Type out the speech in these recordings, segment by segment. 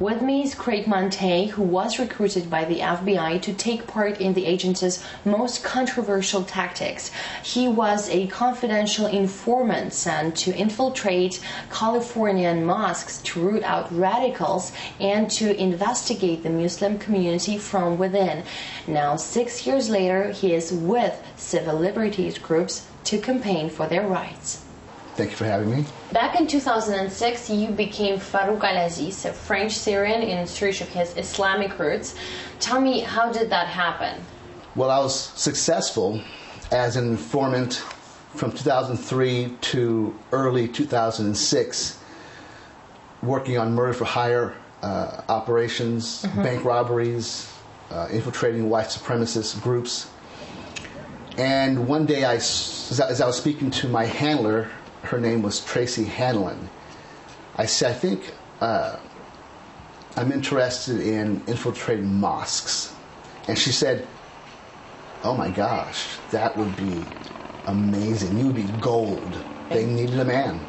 With me is Craig Monte, who was recruited by the FBI to take part in the agency's most controversial tactics. He was a confidential informant sent to infiltrate Californian mosques to root out radicals and to investigate the Muslim community from within. Now, 6 years later, he is with civil liberties groups to campaign for their rights. Thank you for having me. Back in 2006, you became Farouk al-Aziz, a French-Syrian in search of his Islamic roots. Tell me, how did that happen? Well, I was successful as an informant from 2003 to early 2006, working on murder-for-hire operations, bank robberies, infiltrating white supremacist groups. And one day, as I was speaking to my handler, her name was Tracy Hanlon, I said, I think I'm interested in infiltrating mosques. And she said, oh my gosh, that would be amazing. You would be gold. They needed a man,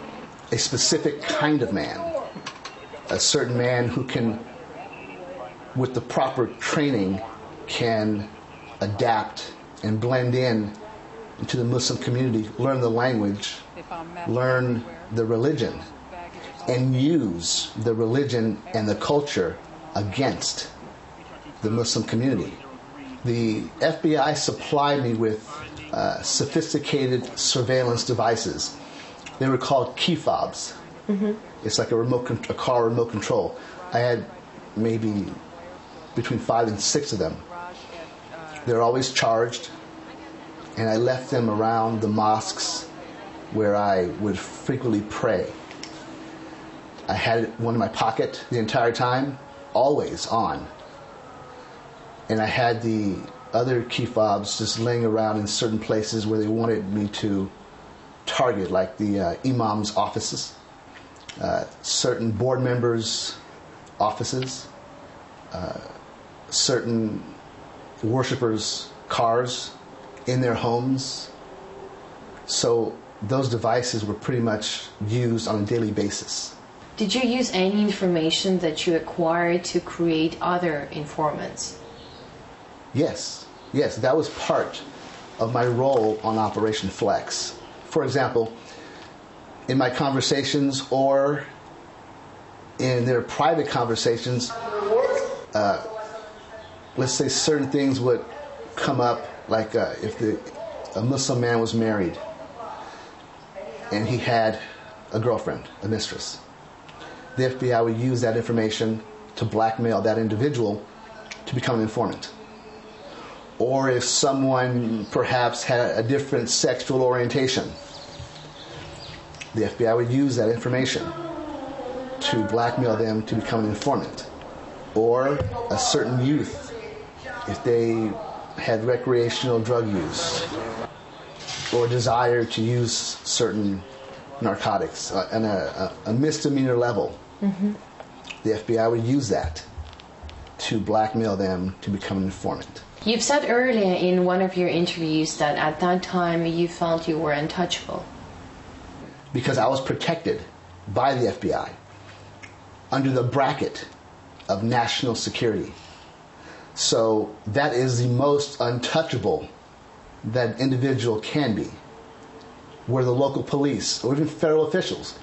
a specific kind of man, a certain man who can, with the proper training, can adapt and blend in into the Muslim community, learn the language, learn the religion, and use the religion and the culture against the Muslim community. The FBI supplied me with sophisticated surveillance devices. They were called key fobs. It's like a car remote control. I had maybe between 5 and 6 of them. They're always charged, and I left them around the mosques where I would frequently pray. I had one in my pocket the entire time, always on. And I had the other key fobs just laying around in certain places where they wanted me to target, like the imam's offices, certain board members' offices, certain worshippers' cars, in their homes. So those devices were pretty much used on a daily basis. Did you use any information that you acquired to create other informants? Yes, that was part of my role on Operation Flex. For example, in my conversations or in their private conversations, let's say certain things would come up, like if a Muslim man was married and he had a girlfriend, a mistress, the FBI would use that information to blackmail that individual to become an informant. Or if someone perhaps had a different sexual orientation, the FBI would use that information to blackmail them to become an informant. Or a certain youth, if they had recreational drug use or desire to use certain narcotics on a misdemeanor level, the FBI would use that to blackmail them to become an informant. You've said earlier in one of your interviews that at that time you felt you were untouchable. Because I was protected by the FBI under the bracket of national security. So that is the most untouchable that an individual can be, where the local police or even federal officials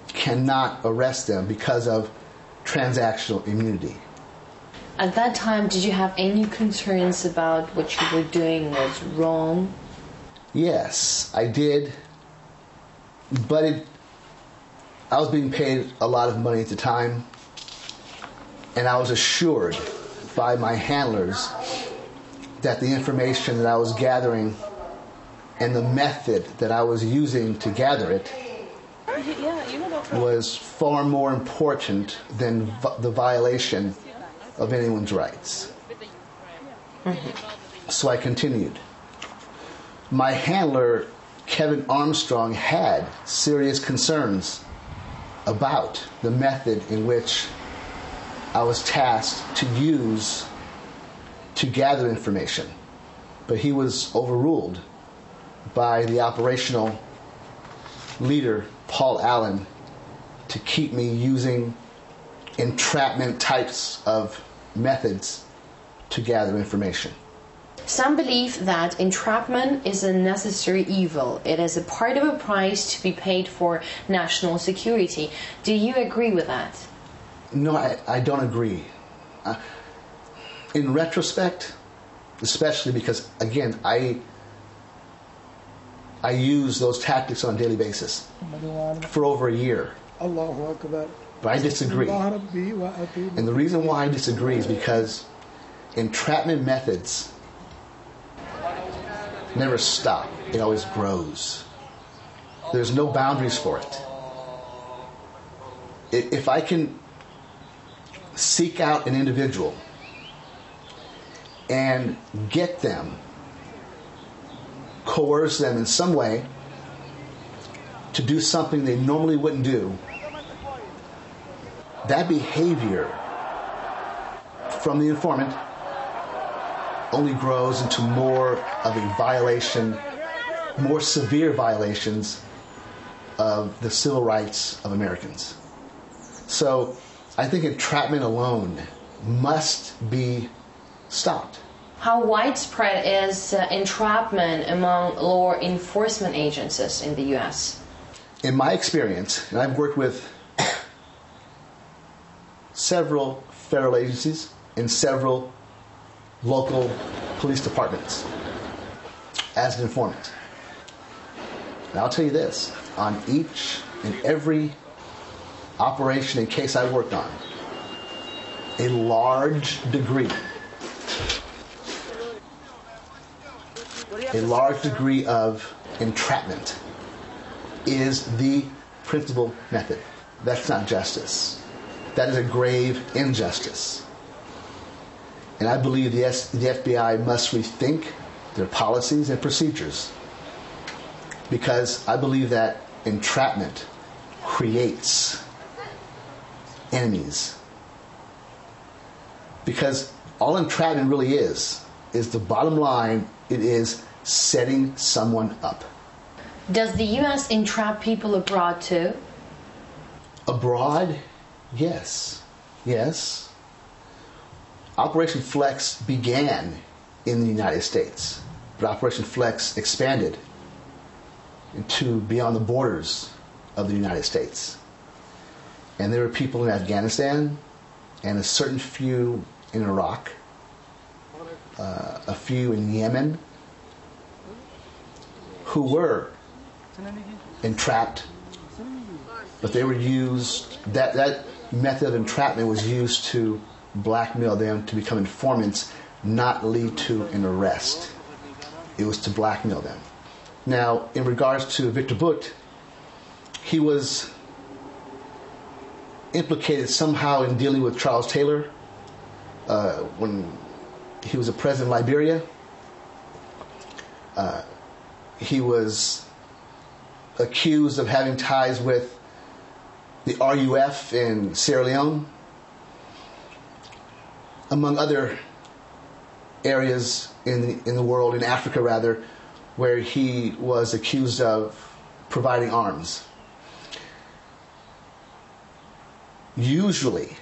cannot arrest them because of transactional immunity. At that time, did you have any concerns about what you were doing was wrong? Yes, I did. But I was being paid a lot of money at the time, and I was assured by my handlers that the information that I was gathering and the method that I was using to gather it was far more important than the violation of anyone's rights. So I continued. My handler, Kevin Armstrong, had serious concerns about the method in which I was tasked to use to gather information. But he was overruled by the operational leader, Paul Allen, to keep me using entrapment types of methods to gather information. Some believe that entrapment is a necessary evil. It is a part of a price to be paid for national security. Do you agree with that? No, I don't agree. In retrospect, especially because, again, I use those tactics on a daily basis for over a year. But I disagree. And the reason why I disagree is because entrapment methods never stop. It always grows. There's no boundaries for it. If I can seek out an individual and get them, coerce them in some way to do something they normally wouldn't do, that behavior from the informant only grows into more of a violation, more severe violations of the civil rights of Americans. So I think entrapment alone must be stopped. How widespread is entrapment among law enforcement agencies in the U.S.? In my experience, and I've worked with several federal agencies and several local police departments as an informant. And I'll tell you this, on each and every operation and case I worked on, a large degree of entrapment is the principal method. That's not justice. That is a grave injustice. And I believe the FBI must rethink their policies and procedures, because I believe that entrapment creates enemies. Because all entrapment really is the bottom line, it is setting someone up. Does the U.S. entrap people abroad too? Abroad? Yes. Yes. Operation Flex began in the United States, but Operation Flex expanded into beyond the borders of the United States. And there were people in Afghanistan and a certain few in Iraq, a few in Yemen, who were entrapped, but they were used, that method of entrapment was used to blackmail them to become informants, not lead to an arrest. It was to blackmail them. Now, in regards to Victor Bout, he was implicated somehow in dealing with Charles Taylor when he was a president of Liberia. He was accused of having ties with the RUF in Sierra Leone, among other areas in the world, in Africa rather, where he was accused of providing arms. Usually,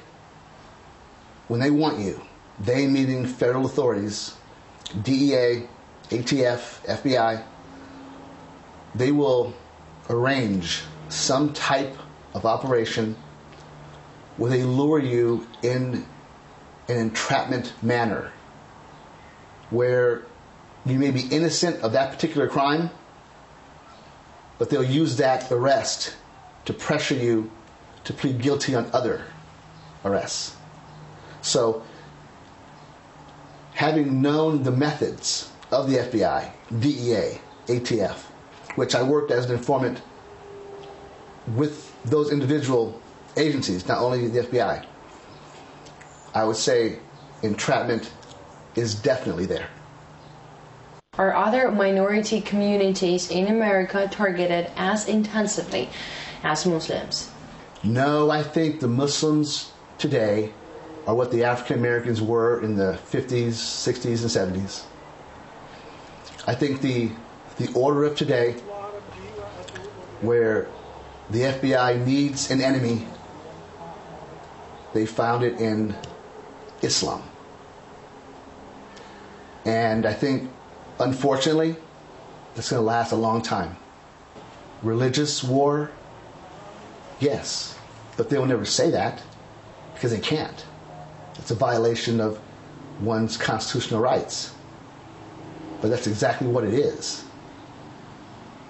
when they want you, they meaning federal authorities, DEA, ATF, FBI, they will arrange some type of operation where they lure you in an entrapment manner, where you may be innocent of that particular crime, but they'll use that arrest to pressure you to plead guilty on other arrests. So, having known the methods of the FBI, DEA, ATF, which I worked as an informant with those individual agencies, not only the FBI, I would say entrapment is definitely there. Are other minority communities in America targeted as intensively as Muslims? No, I think the Muslims today are what the African Americans were in the 50s, 60s, and 70s. I think the order of today, where the FBI needs an enemy they found it in Islam. And I think, unfortunately, it's going to last a long time. Religious war, yes, but they will never say that because they can't. It's a violation of one's constitutional rights. But that's exactly what it is.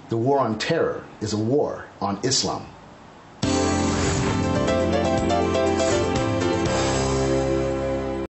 The war on terror is a war on Islam.